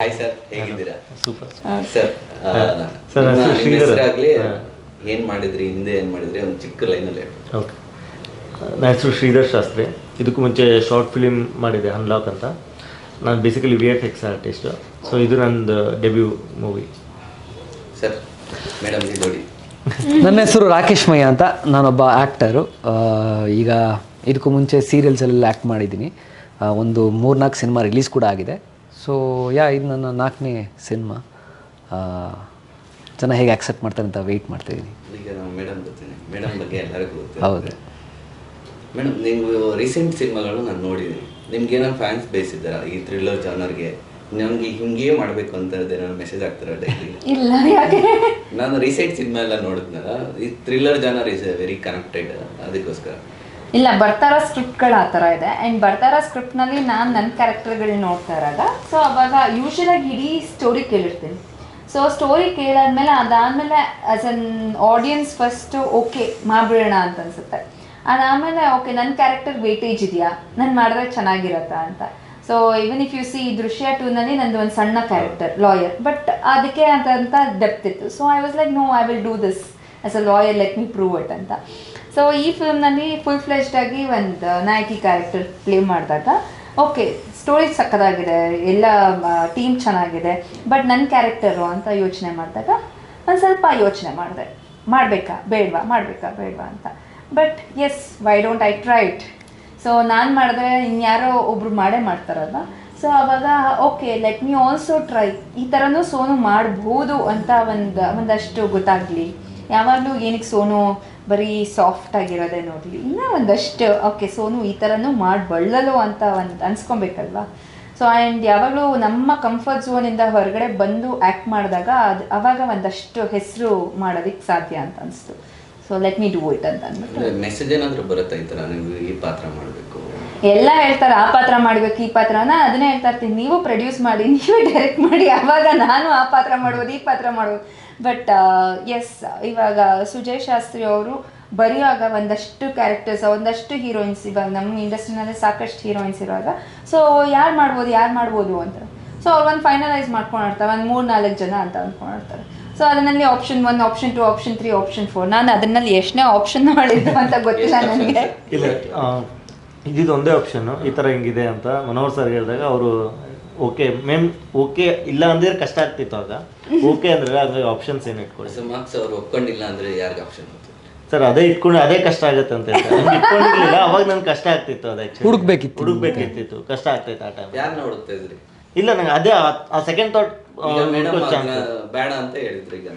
Hi sir, ಹೇಗಿದ್ದೀರಾ? Super sir, sir, ನಿಮ್ಮ ಶ್ರೀಧರ್ ಹೆಸರಾಗ್ಲಿ ಏನ್ ಮಾಡಿದ್ರಿ, ಹಿಂದೆ ಏನ್ ಮಾಡಿದ್ರಿ, ಒಂದು ಚಿಕ್ಕ ಲೈನಲ್ಲಿ ಹೇಳಿ. ಓಕೆ. ನನ್ನ ಹೆಸರು ಶ್ರೀಧರ್ ಶಾಸ್ತ್ರಿ. ಇದಕ್ಕೂ ಮುಂಚೆ ಶಾರ್ಟ್ ಫಿಲಿಮ್ ಮಾಡಿದೆ ಅನ್ಲಾಕ್ ಅಂತ. ನಾನು ಬೇಸಿಕಲಿ VFX ಆರ್ಟಿಸ್ಟು. ಸೊ ಇದು ನಂದು ಡೆಬ್ಯೂ ಮೂವಿ. ಸರ್, ಮೇಡಮ್ ನೋಡಿ. ನನ್ನ ಹೆಸರು ರಾಕೇಶ್ ಮಯ್ಯ ಅಂತ. ನಾನೊಬ್ಬ ಆ್ಯಕ್ಟರು. ಈಗ ಇದಕ್ಕೂ ಮುಂಚೆ ಸೀರಿಯಲ್ಸಲ್ಲೆಲ್ಲ ಆ್ಯಕ್ಟ್ ಮಾಡಿದ್ದೀನಿ. ಒಂದು 3-4 ಸಿನಿಮಾ ರಿಲೀಸ್ ಕೂಡ ಆಗಿದೆ. ಸೊ ಇದು ನನ್ನ 4ನೇ ಸಿನಿಮಾ. ಜನ ಹೇಗೆ ಆಕ್ಸೆಪ್ಟ್ ಮಾಡ್ತಾರೆ ಅಂತ ವೆಯ್ಟ್ ಮಾಡ್ತಾಯಿದ್ದೀನಿ. ಈಗ ನಾವು ಮೇಡಮ್ ಗೊತ್ತೇನೆ, ಮೇಡಮ್ ಬಗ್ಗೆ ಎಲ್ಲರಿಗೂ ಗೊತ್ತಿದೆ. ಹೌದು ಮೇಡಮ್, ನೀವು ರೀಸೆಂಟ್ ಸಿನಿಮಾಗಳು ನಾನು ನೋಡಿದ್ದೀನಿ. ನಿಮ್ಗೇನೋ ಫ್ಯಾನ್ಸ್ ಬೇಸ್ ಇದ್ದಾರಾ ಈ ಥ್ರಿಲ್ಲರ್ ಜಾನರ್ಗೆ? ನಮಗೆ ಹಿಂಗೇ ಮಾಡಬೇಕು ಅಂತ ಏನಾದ್ರು ಮೆಸೇಜ್ ಆಗ್ತಾರ ಡೈಲಿ? ಇಲ್ಲ, ಯಾಕೆ? ನಾನು ರೀಸೆಂಟ್ ಸಿನಿಮಾ ಎಲ್ಲ ನೋಡಿದ್ನಲ್ಲ, ಈ thriller genre is very connected, ಅದಕ್ಕೋಸ್ಕರ. ಇಲ್ಲ, ಬರ್ತಾರೋ ಸ್ಕ್ರಿಪ್ಟ್ಗಳು ಆ ಥರ ಇದೆ. ಆ್ಯಂಡ್ ಬರ್ತಾರೋ ಸ್ಕ್ರಿಪ್ಟ್ನಲ್ಲಿ ನಾನು ನನ್ನ ಕ್ಯಾರೆಕ್ಟರ್ಗಳನ್ನ ನೋಡ್ತಾ ಇರೋದ. ಸೊ ಅವಾಗ ಯೂಶ್ವಲಾಗಿ ಇಡೀ ಸ್ಟೋರಿ ಕೇಳಿರ್ತೀನಿ. ಸೊ ಸ್ಟೋರಿ ಕೇಳಾದ್ಮೇಲೆ ಅದಾದಮೇಲೆ as an audience first okay ಮಾಡಿಬಿಡೋಣ ಅಂತ ಅನಿಸುತ್ತೆ. ಅದಾದಮೇಲೆ ಓಕೆ ನನ್ನ ಕ್ಯಾರೆಕ್ಟರ್ ವೇಟೇಜ್ ಇದೆಯಾ, ನಾನು ಮಾಡಿದ್ರೆ ಚೆನ್ನಾಗಿರತ್ತಾ ಅಂತ. So even if U C ದೃಶ್ಯ 2ನಲ್ಲಿ ನಂದು ಒಂದು ಸಣ್ಣ ಕ್ಯಾರೆಕ್ಟರ್ ಲಾಯರ್, ಬಟ್ ಅದಕ್ಕೆ ಅಂತ ಡೆಪ್ತ್ ಇತ್ತು. So I was like, no, I will do this as a lawyer, let me prove it ಅಂತ. ಸೊ ಈ ಫಿಲ್ಮ್ನಲ್ಲಿ ಫುಲ್ ಫ್ಲೆಶ್ಡ್ ಆಗಿ ಒಂದು ನಾಯಕಿ ಕ್ಯಾರೆಕ್ಟರ್ ಪ್ಲೇ ಮಾಡಿದಾಗ ಓಕೆ ಸ್ಟೋರಿ ಸಕ್ಕದಾಗಿದೆ, ಎಲ್ಲ ಟೀಮ್ ಚೆನ್ನಾಗಿದೆ, ಬಟ್ ನನ್ನ ಕ್ಯಾರೆಕ್ಟರು ಅಂತ ಯೋಚನೆ ಮಾಡಿದಾಗ ಒಂದು ಸ್ವಲ್ಪ ಯೋಚನೆ ಮಾಡಿದೆ, ಮಾಡಬೇಕಾ ಬೇಡವಾ ಅಂತ. But yes, why don't I try it. So ನಾನು ಮಾಡಿದ್ರೆ ಇನ್ಯಾರೋ ಒಬ್ರು ಮಾಡ್ತಾರಲ್ಲ. ಸೊ ಆವಾಗ okay, let me also try, ಈ ಥರನೂ ಸೋನು ಮಾಡ್ಬೋದು ಅಂತ ಒಂದಷ್ಟು ಗೊತ್ತಾಗಲಿ. ಯಾವಾಗಲೂ ಏನಕ್ಕೆ ಸೋನು ಬರೀ ಸಾಫ್ಟ್ ಆಗಿರೋದೇ ನೋಡಲಿ, ಇನ್ನೂ ಒಂದಷ್ಟು ಓಕೆ ಸೋನು ಈ ಥರನೂ ಮಾಡಬಲ್ಲಲು ಅಂತ ಅನ್ಸ್ಕೊಬೇಕಲ್ವಾ. ಸೊ ಆ್ಯಂಡ್ ಯಾವಾಗಲೂ ನಮ್ಮ ಕಂಫರ್ಟ್ ಝೋನಿಂದ ಹೊರಗಡೆ ಬಂದು ಆ್ಯಕ್ಟ್ ಮಾಡಿದಾಗ ಅವಾಗ ಒಂದಷ್ಟು ಹೆಸರು ಮಾಡೋದಕ್ಕೆ ಸಾಧ್ಯ ಅಂತ ಅನಿಸ್ತು. So let me do it ಅಂತ ಅಂದ್ಬಿಟ್ಟು. ಮೆಸೇಜ್ ಏನಾದರೂ ಬರುತ್ತಾ ಈ ಥರ, ನೀವು ಈ ಪಾತ್ರ ಮಾಡಬೇಕು? ಎಲ್ಲ ಹೇಳ್ತಾರೆ, ಆ ಪಾತ್ರ ಮಾಡಬೇಕು, ಈ ಪಾತ್ರನ. ಅದನ್ನೇ ಹೇಳ್ತಾ ಇರ್ತೀನಿ, ನೀವು ಪ್ರೊಡ್ಯೂಸ್ ಮಾಡಿ, ನೀವೇ ಡೈರೆಕ್ಟ್ ಮಾಡಿ, ಆವಾಗ ನಾನು ಆ ಪಾತ್ರ ಮಾಡ್ಬೋದು, ಈ ಪಾತ್ರ ಮಾಡ್ಬೋದು. ಬಟ್ ಎಸ್, ಇವಾಗ ಸುಜಯ್ ಶಾಸ್ತ್ರಿ ಅವರು ಬರೆಯುವಾಗ ಒಂದಷ್ಟು ಕ್ಯಾರೆಕ್ಟರ್ಸ್, ಒಂದಷ್ಟು ಹೀರೋಯಿನ್ಸ್, ಇವಾಗ ನಮ್ಮ ಇಂಡಸ್ಟ್ರಿನಲ್ಲಿ ಸಾಕಷ್ಟು ಹೀರೋಯಿನ್ಸ್ ಇರುವಾಗ ಸೊ ಯಾರು ಮಾಡ್ಬೋದು ಅಂತ. ಸೊ ಅವ್ರು ಒಂದು ಫೈನಲೈಸ್ ಮಾಡ್ಕೊಂಡಿರ್ತಾರೆ, ಒಂದು 3-4 ಜನ ಅಂತ ಅಂದ್ಕೊಂಡಿರ್ತಾರೆ. ಸೊ ಅದರಲ್ಲಿ ಆಪ್ಷನ್ 1, ಆಪ್ಷನ್ 2, ಆಪ್ಷನ್ 3, ಆಪ್ಷನ್ 4. ನಾನು ಅದನ್ನಲ್ಲಿ ಎಷ್ಟನೇ ಆಪ್ಷನ್ ಮಾಡಿದ್ದು ಅಂತ ಗೊತ್ತಿಲ್ಲ ನನಗೆ. ಇಲ್ಲ, ಇದಿದ್ದು ಒಂದೇ ಆಪ್ಷನ್ನು. ಈ ಥರ ಹಿಂಗಿದೆ ಅಂತ ಮನೋಹರ್ ಸರ್ ಹೇಳಿದಾಗ ಅವರು ಓಕೆ ಇಲ್ಲ ಅಂದ್ರೆ ಕಷ್ಟ ಆಗ್ತಿತ್ತು. ಆಗ ಓಕೆ ಅಂದ್ರೆ ಹಾಗಾಗಿ ಆಪ್ಷನ್ಸ್ ಏನು ಇಟ್ಕೊಳ್ಳಿ. ಮಾರ್ಕ್ಸ್ ಅವ್ರು ಒಪ್ಕೊಂಡಿಲ್ಲ ಅಂದ್ರೆ ಯಾರಿಗೆ ಆಪ್ಷನ್? ಸರ್ ಅದೇ ಇಟ್ಕೊಂಡು ಅದೇ ಕಷ್ಟ ಆಗುತ್ತೆ ಅಂತ ಇಟ್ಕೊಂಡಿರ್ಲಿಲ್ಲ. ಅವಾಗ ನನ್ಗೆ ಕಷ್ಟ ಆಗ್ತಿತ್ತು, ಅದು ಹುಡುಕ್ಬೇಕಿತ್ತು, ಕಷ್ಟ ಆಗ್ತೈತೆ ಆ ಟೈಮ್. ಯಾರನ್ನ ಹುಡುಕ್ತಾ ಇದ್ರಿ? ಇಲ್ಲ, ನಂಗೆ ಅದೇ ಆ ಸೆಕೆಂಡ್ ಥಾಟ್ ಬೇಡ ಅಂತ ಹೇಳಿದ್ರಿ. ಈಗ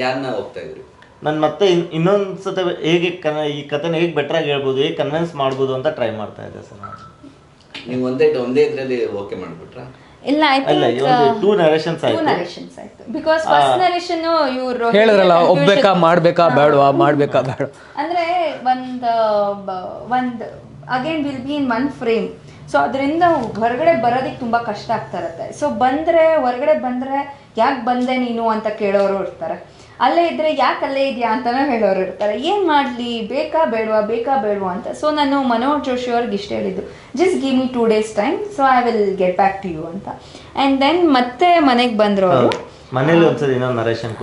ಯಾರನ್ನ ಹೋಗ್ತಾ ಇದ್ರಿ? ನಾನು ಮತ್ತೆ ಇನ್ನೊಂದ್ಸತ ಹೇಗೆ ಈ ಕಥೆನ ಹೇಗೆ ಬೆಟರ್ ಆಗಿ ಹೇಳ್ಬೋದು, ಹೇಗೆ ಕನ್ವಿನ್ಸ್ ಮಾಡ್ಬೋದು ಅಂತ ಟ್ರೈ ಮಾಡ್ತಾ ಇದ್ದೆ ಸರ್. ನೀವು ಒಂದೇ ಇದರಲ್ಲಿ ಓಕೆ ಮಾಡ್ಬಿಟ್ರಾ? ಇಲ್ಲ, ಐ ಥಿಂಕ್ 2 ನರೇಷನ್ಸ್ ಆಯ್ತು. ಬಿಕಾಸ್ ಫಸ್ಟ್ ನರೇಷನ್ ಇವರು ಹೇಳಿದ್ರಲ್ಲ, ಮಾಡಬೇಕಾ ಬೇಡವಾ ಅಂದ್ರೆ ಒಂದು again will be in one frame. So ಅದರಿಂದ ಹೊರಗಡೆ ಬರೋದಕ್ಕೆ ತುಂಬ ಕಷ್ಟ ಆಗ್ತಾ ಇರುತ್ತೆ. ಸೊ ಹೊರಗಡೆ ಬಂದರೆ ಯಾಕೆ ಬಂದೆ ನೀನು ಅಂತ ಕೇಳೋರು ಇರ್ತಾರೆ, ಅಲ್ಲೇ ಇದ್ದರೆ ಯಾಕೆ ಅಲ್ಲೇ ಇದೆಯಾ ಅಂತಲೂ ಹೇಳೋರು ಇರ್ತಾರೆ. ಏನು ಮಾಡಲಿ, ಬೇಕಾ ಬೇಡವಾ ಅಂತ. ಸೊ ನಾನು ಮನೋಹರ್ ಜೋಶಿ ಅವ್ರಿಗೆ ಇಷ್ಟ ಹೇಳಿದ್ದು, just give me 2 days time, so I will get back to you ಅಂತ. ಆ್ಯಂಡ್ ದೆನ್ ಮತ್ತೆ ಮನೆಗೆ ಬಂದರು ಅವರು. ಮನೇಲಿ ಒಂದ್ಸರಿ ಇನ್ನೊಂದು ನರೇಷನ್.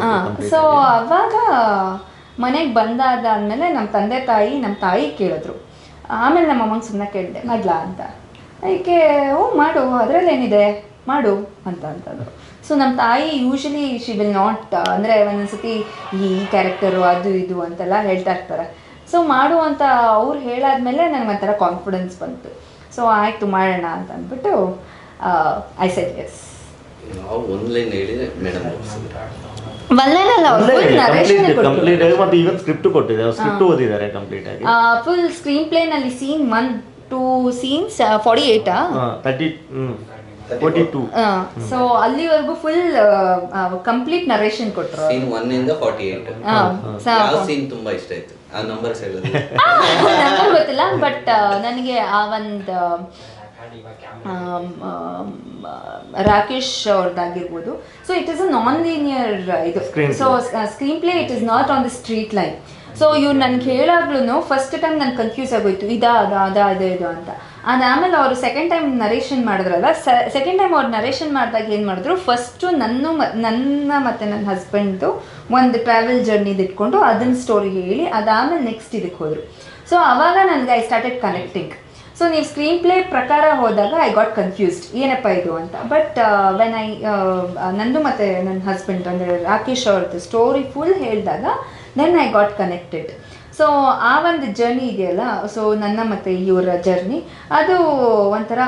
ಸೊ ಅವಾಗ ಮನೆಗೆ ಬಂದಾದ್ಮೇಲೆ ನಮ್ಮ ತಾಯಿ ಕೇಳಿದ್ರು. ಆಮೇಲೆ ನಮ್ಮ ಅಮ್ಮಂಗೆ ಸುಮ್ಮನೆ ಕೇಳಿದೆ, ಮಾಡ್ಲಾ ಅಂತ. ಅದಕ್ಕೆ ಮಾಡು, ಅದರಲ್ಲೇನಿದೆ ಮಾಡು ಅಂತಂದರು. ಸೊ ನಮ್ಮ ತಾಯಿ ಯೂಶಲಿ ಶಿ ವಿಲ್ ನಾಟ್, ಅಂದರೆ ಒಂದೊಂದ್ಸತಿ ಈ ಕ್ಯಾರೆಕ್ಟರು ಅದು ಇದು ಅಂತೆಲ್ಲ ಹೇಳ್ತಾ ಇರ್ತಾರೆ. ಸೊ ಮಾಡು ಅಂತ ಅವ್ರು ಹೇಳಾದ್ಮೇಲೆ ನನಗೆ ಒಂಥರ ಕಾನ್ಫಿಡೆನ್ಸ್ ಬಂತು. ಸೊ ಆಯಿತು ಮಾಡೋಣ ಅಂತ ಅಂದ್ಬಿಟ್ಟು ಐ ಸೆಡ್ ಎಸ್. ಆನ್ಲೈನ್ ಹೇಳಿದ್ರೆ ಮೇಡಮ್ ಫುಲ್ ಸ್ಕ್ರೀನ್ ಪ್ಲೇನಲ್ಲಿ ಸೀನ್ 1 2 ಸೀನ್ಸ್ 48 42. ಸೊ ಅಲ್ಲಿವರೆಗೂ ಫುಲ್ ಕಂಪ್ಲೀಟ್ ನರೇಷನ್ ಕೊಟ್ಟರು. ಸೀನ್ 1 ಇಂದ 48. ಯಾವ ಸೀನ್ ತುಂಬಾ ಇಷ್ಟ ಆಯ್ತು? ಆ ನಂಬರ್ಸ್ ಹೇಳೋದು ನಂಬರ್ ಗೊತ್ತಿಲ್ಲ, ಬಟ್ ನನಗೆ ಆ ಒಂದು ರಾಕೇಶ್ ಅವ್ರದ್ದಾಗಿರ್ಬೋದು. So it is a non linear ಇದು. So screen play it is not on the straight line. So ಇವ್ರು ನನ್ಗೆ ಹೇಳಾಗ್ಲೂ ಫಸ್ಟ್ ಟೈಮ್ ನಾನು ಕನ್ಫ್ಯೂಸ್ ಆಗೋಯ್ತು ಇದು ಅಂತ. ಅದಾದಮೇಲೆ ಅವರು ಸೆಕೆಂಡ್ ಟೈಮ್ ನರೇಷನ್ ಮಾಡಿದ್ರಲ್ಲ, ಸೆಕೆಂಡ್ ಟೈಮ್ ಅವ್ರು ನರೇಷನ್ ಮಾಡಿದಾಗ ಏನು ಮಾಡಿದ್ರು, ಫಸ್ಟು ನನ್ನ ಮತ್ತು ನನ್ನ ಹಸ್ಬೆಂಡ್ದು ಒಂದು ಟ್ರಾವೆಲ್ ಜರ್ನಿದು ಇಟ್ಕೊಂಡು ಅದನ್ನ ಸ್ಟೋರಿ ಹೇಳಿ ಅದಾದಮೇಲೆ ನೆಕ್ಸ್ಟ್ ಇದಕ್ಕೆ ಹೋದರು. ಸೊ ಆವಾಗ ನನಗೆ ಐ ಸ್ಟಾರ್ಟೆಡ್ ಕನೆಕ್ಟಿಂಗ್. ಸೊ ನೀವು ಸ್ಕ್ರೀನ್ ಪ್ಲೇ ಪ್ರಕಾರ ಹೋದಾಗ ಐ ಗಾಟ್ ಕನ್ಫ್ಯೂಸ್ಡ್ ಏನಪ್ಪ ಇದು ಅಂತ. ಬಟ್ ವೆನ್ ನಂದು ಮತ್ತು ನನ್ನ ಹಸ್ಬೆಂಡ್ ಅಂದರೆ ರಾಕೇಶ್ ಅವ್ರದ್ದು ಸ್ಟೋರಿ ಫುಲ್ ಹೇಳಿದಾಗ then I got connected. So ಆ ಒಂದು ಜರ್ನಿ ಇದೆಯಲ್ಲ, ಸೊ ನನ್ನ ಮತ್ತು ಇವರ ಜರ್ನಿ ಅದು ಒಂಥರ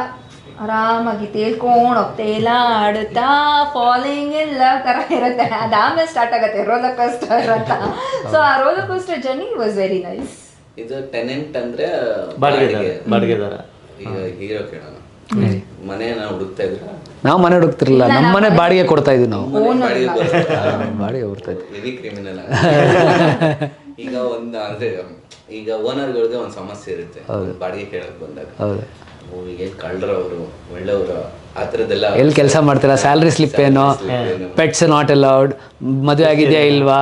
ಆರಾಮಾಗಿ ತೇಲ್ಕೊಂಡು ಹೋಗ್ತಾ ಎಲ್ಲ ಆಡುತ್ತಾ ಫಾಲಿಂಗ್ ಇನ್ ಲವ್ ಥರ ಇರುತ್ತೆ. ಅದಾದಮೇಲೆ ಸ್ಟಾರ್ಟ್ ಆಗುತ್ತೆ ರೋಲರ್ ಕೋಸ್ಟರ್ ಅಂತ. ಸೊ ಆ roller coaster journey was very nice. ಇದು ಟೆನೆಂಟ್ ಅಂದ್ರೆ ಬಾಡಿಗೆದಾರ. ಈಗ ಹೀರೋ ಕೇಳೋಣ, ಮನೆನ ಹುಡುಕ್ತಾ ಇದ್ರ? ನಾವು ಮನೆ ಹುಡುಕ್ತಿರಲಿಲ್ಲ, ನಮ್ಮ ಮನೆ ಬಾಡಿಗೆ ಕೊಡ್ತಾ ಇದ್ವಿ ನಾವು. ಬಾಡಿಗೆ ಕೊಡ್ತಾ ಇದ್ವಿ. Heavy criminal. ಈಗ ಒಂದು ಅಂದ್ರೆ ಈಗ ಓನರ್ಗಳಿಗೆ ಒಂದು ಸಮಸ್ಯೆ ಇರುತ್ತೆ ಬಾಡಿಗೆ ಕೇಳಕ್ ಬಂದಾಗ. ಏನ್ ಕಳ್ರ ಅವರು ಒಳ್ಳೆಯವರು ಆ ಥರದ್ದೆಲ್ಲ ಎಲ್ಲಿ ಕೆಲಸ ಮಾಡ್ತೀರಾ, ಸ್ಯಾಲ್ರಿ ಸ್ಲಿಪ್ ಏನೋ, ಪೆಟ್ಸ್ ನಾಟ್ ಅಲೌಡ್, ಮದುವೆ ಆಗಿದೆಯಾ ಇಲ್ವಾ,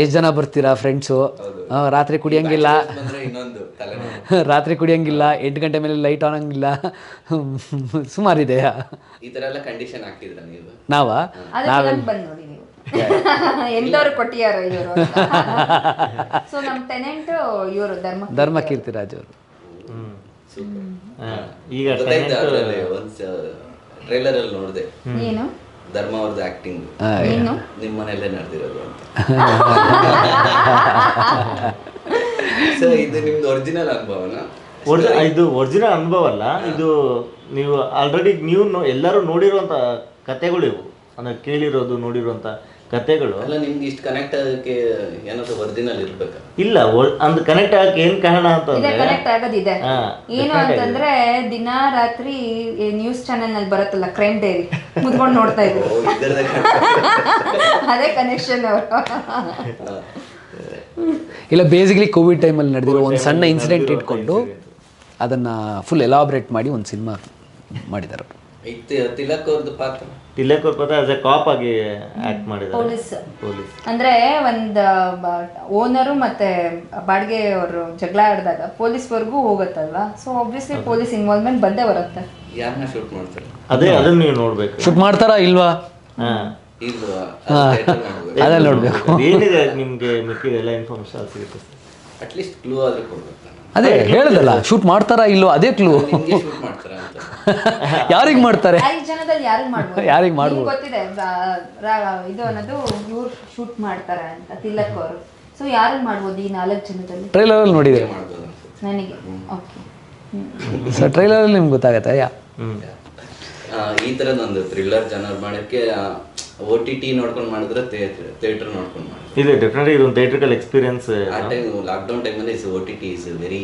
ಎಷ್ಟು ಜನ ಬರ್ತೀರಾ ಫ್ರೆಂಡ್ಸು, ರಾತ್ರಿ ಕುಡಿಯಂಗಿಲ್ಲ, ರಾತ್ರಿ ಕುಡಿಯಂಗಿಲ್ಲ, 8 ಗಂಟೆ ಮೇಲೆ ಲೈಟ್ ಆನ್ ಹಂಗಿಲ್ಲ, ಸುಮಾರಿದೆಯಾ ಈ ಥರ ಎಲ್ಲ ಕಂಡೀಷನ್ ಹಾಕಿದ್ರ ನೀವು? ನಾವಾ ಬಂದು ನೋಡಿ ನೀವು ಎಂದವ್ರು ಕೊಟ್ಟಿಯಾರ ಇವರು. ಸೊ ನಮ್ಮ ಟೆನೆಂಟ್ ಇವರು ಧರ್ಮಕೀರ್ತಿರಾಜ್ ಅವರು. ಈಗ ಟ್ರೈಲರ್ ಅಲ್ಲಿ ನೋಡಿದೆ ಏನು ಧರ್ಮ ಅವ್ರದ್ದು ಆಕ್ಟಿಂಗ್ ನಿಮ್ಮ ಮನೆಯಲ್ಲೇ ನಡೆದಿರೋದು ಅಂತ. ಸೊ ಇದು ನಿಮ್ದು ಒರಿಜಿನಲ್ ಅನುಭವನ? ಇದು ಒರಿಜಿನಲ್ ಅನುಭವ ಅಲ್ಲ, ಇದು ನೀವು ಆಲ್ರೆಡಿ ನೀವು ಎಲ್ಲರೂ ನೋಡಿರುವಂತ ಕತೆಗಳು ಇವು, ಅಂದ್ರೆ ಕೇಳಿರೋದು ನೋಡಿರುವಂತ ಕತೆಗಳು. ಅಲ್ಲ, ನಿಮ್ಗೆ ಇಷ್ಟು ಕನೆಕ್ಟ್ ಆಗಕ್ಕೆ ಏನಾದ್ರು ಒರಿಜಿನಲ್ ಇರ್ಬೇಕು? ಇಲ್ಲ, ಅಂದ್ರೆ ಕನೆಕ್ಟ್ ಆಗಕ್ಕೆ ಏನ್ ಕಾರಣ ಅಂತಂದ್ರೆ ಕನೆಕ್ಟ್ ಆಗೋದಿದೆ ಏನು ಅಂತಂದ್ರೆ ದಿನ ರಾತ್ರಿ ನ್ಯೂಸ್ ಚಾನೆಲ್ ನಲ್ಲಿ ಬರುತ್ತಲ್ಲ ಕ್ರೈಮ್ ಡೈರಿ ಮುದ್ಕೊಂಡು ನೋಡ್ತಾ ಇದ್ರು, ಅದೇ ಕನೆಕ್ಷನ್ ಅವರು. ಇಲ್ಲ, ಬೇಸಿಕಲಿ ಕೋವಿಡ್ ಟೈಮಲ್ಲಿ ನಡೆದಿರೋ ಒಂದು ಸಣ್ಣ ಇನ್ಸಿಡೆಂಟ್ ಇಟ್ಕೊಂಡು ಅದನ್ನ ಫುಲ್ ಎಲಾಬ್ರೇಟ್ ಮಾಡಿ ಒಂದು ಸಿನಿಮಾ ಮಾಡಿದ್ದಾರೆ. ತಿಲಕ್ ಅವ್ರದ್ದು ಪಾತ್ರ, ತಿಲಕ್ ಅವ್ರ ಪಾತ್ರ ಆಸ್ ಎ ಕಾಪ್ ಆಗಿ ಆಕ್ಟ್ ಮಾಡಿದ್ದಾರೆ. ಪೊಲೀಸ್ ಅಂದ್ರೆ ಒಂದು ಓನರು ಮತ್ತೆ ಬಾಡಿಗೆ ಅವರು ಜಗಳ ಆಡಿದಾಗ ಪೊಲೀಸ್ ವರ್ಗೂ ಹೋಗುತ್ತಲ್ವಾ. ಸೊ ಆಬ್ವಿಯಸ್ಲಿ ಪೊಲೀಸ್ ಇನ್ವಾಲ್ವ್ಮೆಂಟ್ ಬಂದೇ ಬರುತ್ತೆ. ಯಾರನ್ನ ಶೂಟ್ ಮಾಡ್ತಾರೆ ಅದನ್ನ ನೀವು ನೋಡ್ಬೇಕು. ಶೂಟ್ ಮಾಡ್ತಾರಾ ಇಲ್ವಾ ಅದನ್ನ ನೋಡ್ಬೇಕು. ಏನಿದೆ ನಿಮ್ಗೆ ಮಿಕ್ಕಿದ ಎಲ್ಲ ಇನ್ಫಾರ್ಮೇಶನ್ ಸಿಗುತ್ತೆ. ಅಟ್ಲೀಸ್ಟ್ ಕ್ಲೂ ಆದ್ರೂ ಕೊಡ್ಬೇಕು. ಅದೇ ಹೇಳದಲ್ಲ, ಶೂಟ್ ಮಾಡ್ತಾರಾ ಇಲ್ವೋ ಅದೇ ಕ್ಲೂ. ಶೂಟ್ ಮಾಡ್ತಾರ ಅಂತ ಯಾರಿಗೆ ಮಾಡ್ತಾರೆ, 5 ಜನದಲ್ಲಿ ಯಾರಿಗೆ ಮಾಡ್ಬೋದು ಗೊತ್ತಿದೆ ಇದು ಅನ್ನೋದು ಇವ್ರು ಶೂಟ್ ಮಾಡ್ತಾರೆ ಅಂತ ತಿಲಕ್ ಅವರು. ಸೊ ಯಾರಿಗೆ ಮಾಡ್ಬೋದು ಈ 4 ಜನದಲ್ಲಿ? ಟ್ರೈಲರ್ ಅಲ್ಲಿ ನೋಡಿದೆ ನನಗೆ. ಓಕೆ, ಸೊ ಟ್ರೈಲರ್ ಅಲ್ಲಿ ನಿಮ್ಗೆ ಗೊತ್ತಾಗತ್ತೆ. ಈ ತರದೊಂದು ಥ್ರಿಲ್ಲರ್ ಜನರ್ ಮಾಡಕ್ಕೆ OTT ನೋಡ್ಕೊಂಡು ಮಾಡಿದ್ರೆ ಥಿಯೇಟರ್ ನೋಡ್ಕೊಂಡು ಮಾಡಿ. ಇದೆ ಡೆಫಿನೆಟ್ಲಿ ಇದೊಂದು ಥಿಯೇಟ್ರಿಕಲ್ ಎಕ್ಸ್ಪೀರಿಯನ್ಸ್. ಆ ಟೈಮ್ ಲಾಕ್ಡೌನ್ ಟೈಮಲ್ಲಿ OTT ಇಸ್ ವೆರಿ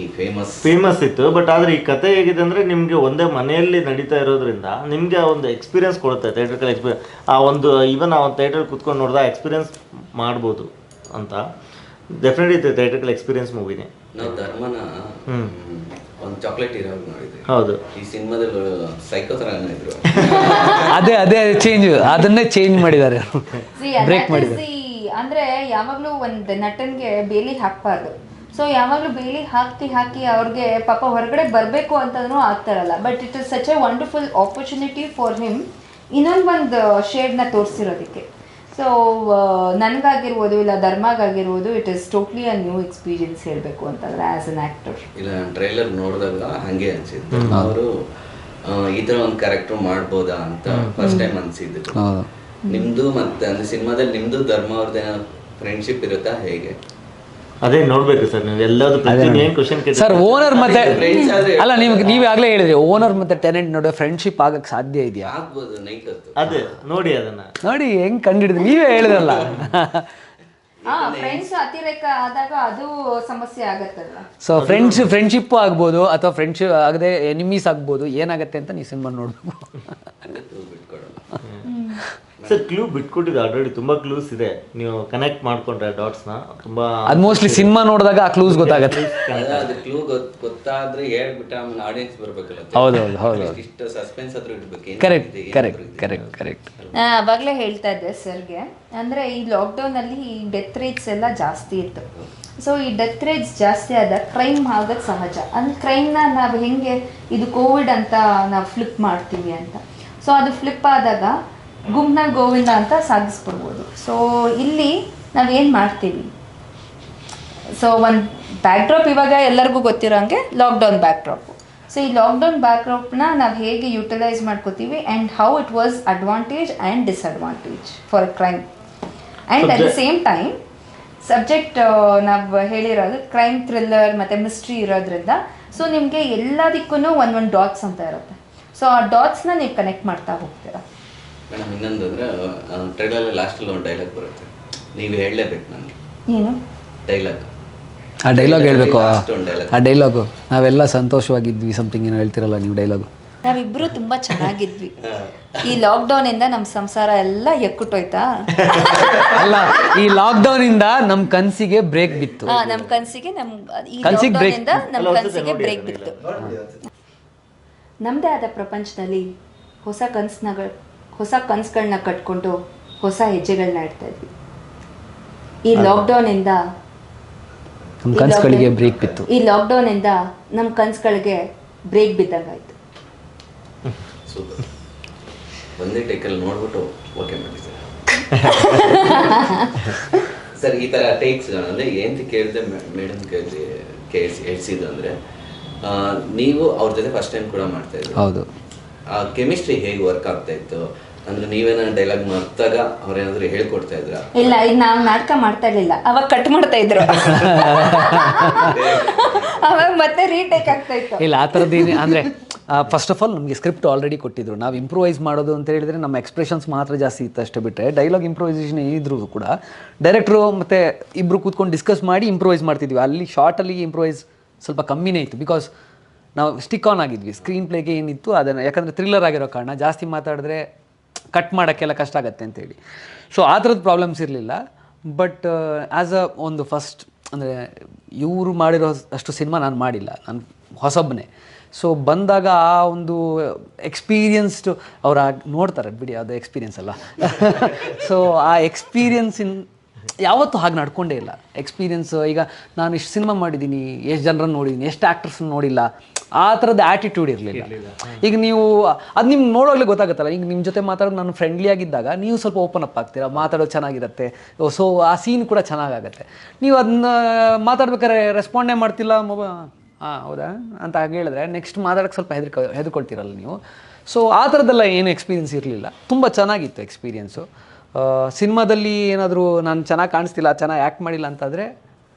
ಫೇಮಸ್ ಇತ್ತು. ಬಟ್ ಆದ್ರೆ ಈ ಕತೆ ಹೇಗಿದೆ ಅಂದ್ರೆ ನಿಮ್ಗೆ ಒಂದೇ ಮನೆಯಲ್ಲಿ ನಡೀತಾ ಇರೋದ್ರಿಂದ ನಿಮ್ಗೆ ಒಂದು ಎಕ್ಸ್ಪೀರಿಯನ್ಸ್ ಕೊಡುತ್ತೆ, ಥಿಯೇಟ್ರಿಕಲ್ ಎಕ್ಸ್ಪೀರಿಯನ್ಸ್. ಆ ಒಂದು ಈವನ್ ಆ ಒಂದು ಥಿಯೇಟರ್ ಕುತ್ಕೊಂಡು ನೋಡಿದ ಎಕ್ಸ್ಪೀರಿಯನ್ಸ್ ಮಾಡ್ಬೋದು ಅಂತ. ಡೆಫಿನೆಟ್ಲಿ ಥಿಯೇಟ್ರಿಕಲ್ ಎಕ್ಸ್ಪೀರಿಯನ್ಸ್ ಮೂವಿನೇ. ನಾವು ಧರ್ಮನ ಒಂದು ಚಾಕ್ಲೇಟ್ ಹೀರೋ ನೋಡಿದ್ವಿ. ಹೌದು, ಈ ಸಿನಿಮಾದಲ್ಲಿ ಸೈಕೋ ತರ ಇದ್ರು. ಅದೇ ಚೇಂಜ್, ಅದನ್ನೇ ಚೇಂಜ್ ಮಾಡಿದ್ದಾರೆ, ಬ್ರೇಕ್ ಮಾಡಿದ್ದಾರೆ. ಅಂದ್ರೆ ಯಾವಾಗ್ಲೂ ಒಂದು ನಟನ್ಗೆ ಬೇಲಿ ಹಾಕ್ಬಾರ್ದು. ಸೊ ಯಾವಾಗಲೂ ಬೇಲಿ ಹಾಕಿ ಅವ್ರಿಗೆ ಪಾಪ ಹೊರಗಡೆ ಬರಬೇಕು ಅಂತಂದ್ರೂ ಆಗ್ತಾರಲ್ಲ. But it is such a wonderful opportunity for him ಇನ್ನೊಂದು ಶೇಡ್ನ ತೋರಿಸಿರೋದಕ್ಕೆ. ಸೊ ನನಗಾಗಿರ್ಬೋದು ಇಲ್ಲ ಧರ್ಮಗಾಗಿರ್ಬೋದು it is totally a new experience ಹೇಳಬೇಕು ಅಂತಂದ್ರೆ ಆಸ್ ಅನ್ ಆಕ್ಟರ್. ಇಲ್ಲ, ನಾನು ಟ್ರೈಲರ್ ನೋಡಿದಾಗ ಹಾಗೆ ಅನ್ಸಿತ್ತು, ಅವರು ಈ ಥರ ಒಂದು ಕ್ಯಾರೆಕ್ಟರ್ ಮಾಡ್ಬೋದಾ ಅಂತ ಫಸ್ಟ್ ಟೈಮ್ ಅನ್ಸಿದ್ದು. ನಿಮ್ದು ಮತ್ತೆ ಅಂದ್ರೆ ಸಿನಿಮಾದಲ್ಲಿ ನಿಮ್ದು ಧರ್ಮ ಅವ್ರದ್ದೇನೋ ಫ್ರೆಂಡ್ಶಿಪ್ ಇರುತ್ತಾ ಹೇಗೆ? ಅದೇ ನೋಡ್ಬೇಕು ಸರ್. ನೀವು ಎಲ್ಲಾದ್ರೂ ಕ್ವಶನ್ ಸರ್, ಓನರ್ ಮತ್ತೆ ಅಲ್ಲ, ನೀವೇ ಆಗ್ಲೇ ಹೇಳಿದ್ರಿ ಓನರ್ ಮತ್ತೆ ಟೆನೆಂಟ್ ನಡುವೆ ಫ್ರೆಂಡ್ಶಿಪ್ ಆಗಕ್ಕೆ ಸಾಧ್ಯ ಇದೆಯಾ? ಆಗ್ಬೋದು, ನೈಕತ್ತು. ಅದೇ ನೋಡಿ, ಅದನ್ನ ನೋಡಿ ಹೆಂಗ್ ಕಂಡಿಡಿದ್ರಿ, ನೀವೇ ಹೇಳಿದ್ರಲ್ಲ. ಫ್ರೆಂಡ್ಸ್ ಅತಿರೇಕ ಆದಾಗ ಅದು ಸಮಸ್ಯೆ ಆಗತ್ತಲ್ಲ. ಸೊ ಫ್ರೆಂಡ್ಶಿಪ್ ಆಗ್ಬೋದು ಅಥವಾ ಫ್ರೆಂಡ್ಶಿಪ್ ಆಗದೆ ಎನಿಮೀಸ್ ಆಗ್ಬೋದು, ಏನಾಗತ್ತೆ ಅಂತ ನೀವು ಸಿನಿಮಾ ನೋಡ್ಬೇಕು. ಸರ್ ಕ್ಲೂ ಬಿಟ್ಕೊಟ್ಟಿದೆ ಆಲ್ರೆಡಿ, ತುಂಬ ಕ್ಲೂಸ್ ಇದೆ, ನೀವು ಕನೆಕ್ಟ್ ಮಾಡ್ಕೊಂಡ್ರೆ ಡಾಟ್ಸ್ನ ತುಂಬ. ಅದು ಮೋಸ್ಟ್ಲಿ ಸಿನಿಮಾ ನೋಡಿದಾಗ ಆ ಕ್ಲೂಸ್ ಗೊತ್ತಾಗುತ್ತೆ. ಅದು ಕ್ಲೂ ಗೊತ್ತಾದ್ರೆ ಹೇಳ್ಬಿಟ್ಟು ಆಮೇಲೆ ಆಡಿಯನ್ಸ್ ಬರ್ಬೇಕಲ್ಲ. ಹೌದು ಇಷ್ಟು ಸಸ್ಪೆನ್ಸ್ ಹತ್ರ ಇಡ್ಬೇಕು. ಕರೆಕ್ಟ್. ಅವಾಗಲೇ ಹೇಳ್ತಾ ಇದ್ದೆ ಸರ್ಗೆ, ಅಂದರೆ ಈ ಲಾಕ್ಡೌನಲ್ಲಿ ಈ ಡೆತ್ ರೇಟ್ಸ್ ಎಲ್ಲ ಜಾಸ್ತಿ ಇತ್ತು. ಸೊ ಈ ಡೆತ್ ರೇಟ್ಸ್ ಜಾಸ್ತಿ ಆದಾಗ ಕ್ರೈಮ್ ಆಗೋದು ಸಹಜ. ಅಂದರೆ ಕ್ರೈಮ್ನ ನಾವು ಹೆಂಗೆ ಇದು ಕೋವಿಡ್ ಅಂತ ನಾವು ಫ್ಲಿಪ್ ಮಾಡ್ತೀವಿ ಅಂತ, ಸೊ ಅದು ಫ್ಲಿಪ್ ಆದಾಗ ಗುಮ್ನ ಗೋವಿಂದ ಅಂತ ಸಾಗಿಸ್ಬಿಡ್ಬೋದು. ಸೊ ಇಲ್ಲಿ ನಾವೇನು ಮಾಡ್ತೀವಿ, ಸೊ ಒಂದು ಬ್ಯಾಕ್ಡ್ರಾಪ್ ಇವಾಗ ಎಲ್ಲರಿಗೂ ಗೊತ್ತಿರೋಂಗೆ ಲಾಕ್ಡೌನ್ ಬ್ಯಾಕ್ಡ್ರಾಪು. ಸೊ ಈ ಲಾಕ್ಡೌನ್ ಬ್ಯಾಕ್ಡ್ರಾಪ್ನ ನಾವು ಹೇಗೆ ಯುಟಿಲೈಸ್ ಮಾಡ್ಕೋತೀವಿ and how it was advantage and disadvantage for crime. And at the same time subject ನಾವು ಹೇಳಿರೋದು ಕ್ರೈಮ್ ಥ್ರಿಲ್ಲರ್ ಮತ್ತು ಮಿಸ್ಟ್ರಿ ಇರೋದ್ರಿಂದ ಸೊ ನಿಮಗೆ ಎಲ್ಲದಕ್ಕೂ ಒಂದೊಂದು ಡಾಟ್ಸ್ ಅಂತ ಇರುತ್ತೆ. ಸೊ ಆ ಡಾಟ್ಸ್ನ ನೀವು ಕನೆಕ್ಟ್ ಮಾಡ್ತಾ ಹೋಗ್ತೀರಾ. ಮೇಡಮ್ ಇನ್ನೊಂದು ಅಂದರೆ ಟ್ರೈಲರ್ ಲಾಸ್ಟಲ್ಲಿ ಒಂದು ಡೈಲಾಗ್ ಬರುತ್ತೆ, ನೀವು ಹೇಳಲೇಬೇಕು ನನಗೆ. ಏನು ಡೈಲಾಗ್? ಆ ಡೈಲಾಗ್ ಹೇಳಬೇಕು. ಆ ಡೈಲಾಗು ನಾವೆಲ್ಲ ಸಂತೋಷವಾಗಿದ್ವಿ ಸಮಥಿಂಗ್ ಏನೋ ಹೇಳ್ತಿರಲ್ಲ ನೀವು ಡೈಲಾಗು. ನಾವಿಬ್ಬರು ತುಂಬ ಚೆನ್ನಾಗಿದ್ವಿ, ಈ ಲಾಕ್ಡೌನಿಂದ ನಮ್ಮ ಸಂಸಾರ ಎಲ್ಲ ಎಕ್ಕುಟ್ಟೋಯ್ತಾ. ಅಲ್ಲ, ಈ ಲಾಕ್ಡೌನಿಂದ ನಮ್ಮ ಕನಸಿಗೆ ಬ್ರೇಕ್ ಬಿತ್ತು. ನಮ್ಮ ಕನಸಿಗೆ ಈ ಲಾಕ್ಡೌನಿಂದ ನಮ್ಮ ಕನಸಿಗೆ ಬ್ರೇಕ್ ಬಿತ್ತು. ನಮ್ಮದೇ ಆದ ಪ್ರಪಂಚದಲ್ಲಿ ಹೊಸ ಕನಸುಗಳನ್ನ ಕಟ್ಕೊಂಡು ಹೊಸ ಹೆಜ್ಜೆಗಳನ್ನ ಇಡ್ತಾ ಇದ್ವಿ. ಈ ಲಾಕ್ಡೌನಿಂದ ನಮ್ಮ ಕನಸುಗಳಿಗೆ ಬ್ರೇಕ್ ಬಿತ್ತು. ಈ ಲಾಕ್ಡೌನಿಂದ ನಮ್ಮ ಕನಸುಗಳಿಗೆ ಬ್ರೇಕ್ ಬಿದ್ದಂಗಾಯ್ತು. ಸೂಪರ್. ಒಂದೇ ಟೇಕಲ್ಲಿ ನೋಡ್ಬಿಟ್ಟು ಓಕೆ ಮಾಡಿ ಸರ್. ಸರ್ ಈ ಥರ ಟೇಕ್ಸ್ಗಳಂದರೆ ಏನಂತ ಕೇಳಿದೆ ಮೇಡಮ್ ಹೇಳ್ಸಿದ್ದು ಅಂದರೆ, ನೀವು ಅವ್ರ ಜೊತೆ ಫಸ್ಟ್ ಟೈಮ್ ಕೂಡ ಮಾಡ್ತಾ ಇದ್ರು. ಹೌದು. ಆ ಕೆಮಿಸ್ಟ್ರಿ ಹೇಗೆ ವರ್ಕ್ ಆಗ್ತಾ ಇತ್ತು ಅಂದ್ರೆ, ನೀವೇನ ಡೈಲಾಗ್ ಮರ್ತಾಗ ಅವ್ರೇನಾದ್ರು ಹೇಳ್ಕೊಡ್ತಾ ಇದ್ರ? ಇಲ್ಲ, ಇದು ನಾವು ನಾಟಕ ಮಾಡ್ತಾ ಇರ್ಲಿಲ್ಲ, ಅವಾಗ ಕಟ್ ಮಾಡ್ತಾ ಇದ್ರು. ಅವಾಗ ಮತ್ತೆ ರೀಟೇಕ್ ಆಗ್ತಾ ಇತ್ತು. ಇಲ್ಲ, ಆ ಥರದ್ದೇನು ಅಂದರೆ ಫಸ್ಟ್ ಆಫ್ ಆಲ್ ನಮಗೆ ಸ್ಕ್ರಿಪ್ಟ್ ಆಲ್ರೆಡಿ ಕೊಟ್ಟಿದ್ರು. ನಾವು ಇಂಪ್ರೂವೈಸ್ ಮಾಡೋದು ಅಂತ ಹೇಳಿದರೆ ನಮ್ಮ ಎಕ್ಸ್ಪ್ರೆಷನ್ಸ್ ಮಾತ್ರ ಜಾಸ್ತಿ ಇತ್ತು ಅಷ್ಟೇ, ಬಿಟ್ಟರೆ ಡೈಲಾಗ್ ಇಂಪ್ರೂವೈಸೇಷನ್ ಇದ್ರೂ ಕೂಡ ಡೈರೆಕ್ಟ್ರು ಮತ್ತು ಇಬ್ಬರು ಕೂತ್ಕೊಂಡು ಡಿಸ್ಕಸ್ ಮಾಡಿ ಇಂಪ್ರೂವೈಸ್ ಮಾಡ್ತಿದ್ವಿ. ಅಲ್ಲಿ ಶಾರ್ಟಲ್ಲಿ ಇಂಪ್ರೂವೈಸ್ ಸ್ವಲ್ಪ ಕಮ್ಮಿನೇ ಇತ್ತು, ಬಿಕಾಸ್ ನಾವು ಸ್ಟಿಕ್ ಆನ್ ಆಗಿದ್ವಿ ಸ್ಕ್ರೀನ್ ಪ್ಲೇಗೆ ಏನಿತ್ತು ಅದನ್ನು. ಯಾಕಂದರೆ ಥ್ರಿಲ್ಲರ್ ಆಗಿರೋ ಕಾರಣ ಜಾಸ್ತಿ ಮಾತಾಡಿದ್ರೆ ಕಟ್ ಮಾಡೋಕ್ಕೆಲ್ಲ ಕಷ್ಟ ಆಗುತ್ತೆ ಅಂತೇಳಿ. ಸೊ ಆ ಥರದ್ದು ಪ್ರಾಬ್ಲಮ್ಸ್ ಇರಲಿಲ್ಲ. ಬಟ್ ಆ್ಯಸ್ ಅ ಒಂದು ಫಸ್ಟ್ ಅಂದರೆ ಇವರು ಮಾಡಿರೋ ಅಷ್ಟು ಸಿನಿಮಾ ನಾನು ಮಾಡಿಲ್ಲ, ನಾನು ಹೊಸೊಬ್ಬನೇ. ಸೊ ಬಂದಾಗ ಆ ಒಂದು ಎಕ್ಸ್ಪೀರಿಯನ್ಸ್ಡು ಅವ್ರು ನೋಡ್ತಾರೆ ಬಿಡಿ, ಅದು ಎಕ್ಸ್ಪೀರಿಯನ್ಸ್ ಅಲ್ಲ. ಸೊ ಆ ಎಕ್ಸ್ಪೀರಿಯನ್ಸಿನ ಯಾವತ್ತೂ ಹಾಗೆ ನಡ್ಕೊಂಡೇ ಇಲ್ಲ. ಎಕ್ಸ್ಪೀರಿಯನ್ಸ್ ಈಗ ನಾನು ಇಷ್ಟು ಸಿನಿಮಾ ಮಾಡಿದ್ದೀನಿ, ಎಷ್ಟು ಜನರನ್ನು ನೋಡಿದ್ದೀನಿ, ಎಷ್ಟು ಆ್ಯಕ್ಟರ್ಸ್ನ ನೋಡಿಲ್ಲ, ಆ ಥರದ ಆ್ಯಟಿಟ್ಯೂಡ್ ಇರಲಿಲ್ಲ. ಈಗ ನೀವು ಅದು ನಿಮ್ಗೆ ನೋಡೋಗ್ಲೇ ಗೊತ್ತಾಗುತ್ತಲ್ಲ. ಈಗ ನಿಮ್ಮ ಜೊತೆ ಮಾತಾಡೋದು ನಾನು ಫ್ರೆಂಡ್ಲಿ ಆಗಿದ್ದಾಗ ನೀವು ಸ್ವಲ್ಪ ಓಪನ್ ಅಪ್ ಆಗ್ತೀರಾ, ಮಾತಾಡೋದು ಚೆನ್ನಾಗಿರುತ್ತೆ. ಸೊ ಆ ಸೀನ್ ಕೂಡ ಚೆನ್ನಾಗಾಗತ್ತೆ. ನೀವು ಅದನ್ನ ಮಾತಾಡ್ಬೇಕಾದ್ರೆ ರೆಸ್ಪಾಂಡೇ ಮಾಡ್ತಿಲ್ಲ, ಹೌದಾ ಅಂತ ಹಾಗೆ ಹೇಳಿದ್ರೆ ನೆಕ್ಸ್ಟ್ ಮಾತಾಡೋಕ್ಕೆ ಸ್ವಲ್ಪ ಹೆದರ್ಕೊಳ್ತೀರಲ್ಲ ನೀವು. ಸೊ ಆ ಥರದ್ದೆಲ್ಲ ಏನು ಎಕ್ಸ್ಪೀರಿಯನ್ಸ್ ಇರಲಿಲ್ಲ. ತುಂಬ ಚೆನ್ನಾಗಿತ್ತು ಎಕ್ಸ್ಪೀರಿಯೆನ್ಸು. ಸಿನಿಮಾದಲ್ಲಿ ಏನಾದರೂ ನಾನು ಚೆನ್ನಾಗಿ ಕಾಣಿಸ್ತಿಲ್ಲ, ಚೆನ್ನಾಗಿ ಆ್ಯಕ್ಟ್ ಮಾಡಿಲ್ಲ ಅಂತಂದರೆ